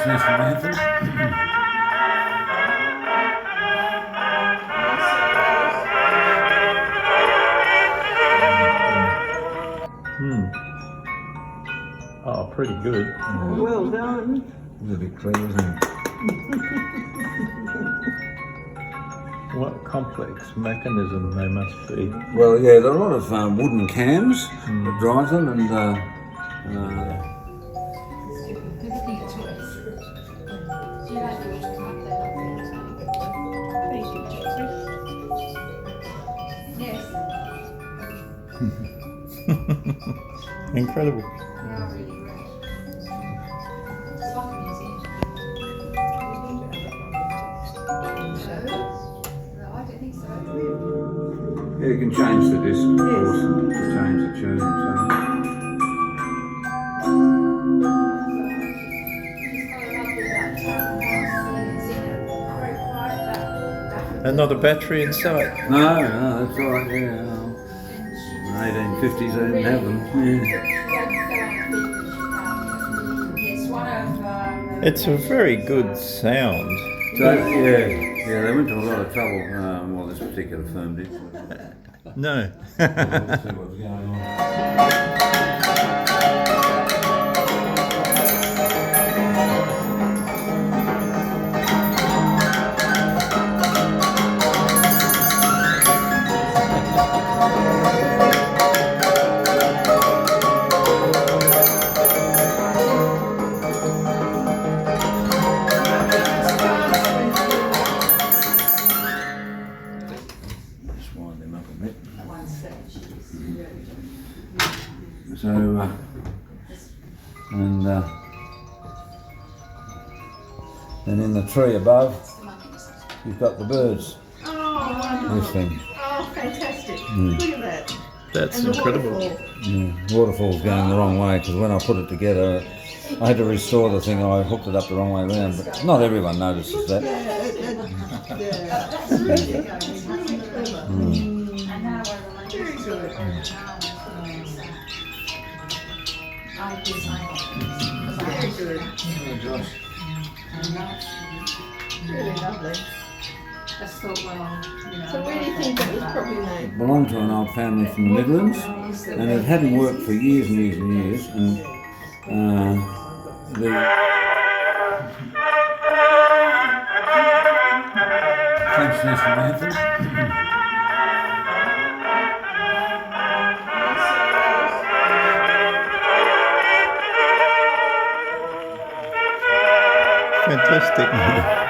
national anthem. Oh, pretty good. Well done. It's a bit clear, isn't it? What complex mechanism they must be. Well, yeah, there are a lot of wooden cams that drive them, and Incredible. yeah, you can change the disc, of course, and to change the tune. So. And not a battery inside. No, that's right. Yeah, 1850s they didn't have them. Yeah. It's a very good sound. So yeah, they went to a lot of trouble. Well, this particular firm did. No. Let's see what's going on. Just wind them up a bit. So, and in the tree above, you've got the birds. Oh, This thing. oh, fantastic. Look at that. That's And the incredible. waterfall. Waterfall's going the wrong way because when I put it together, I had to restore the thing. I hooked it up the wrong way around, but not everyone notices that. Very good. Very good. Really lovely. So where do you think that was probably made? It belonged to an old family from the Midlands, and it hadn't worked for years and years and years. And the French national anthem. Fantastic.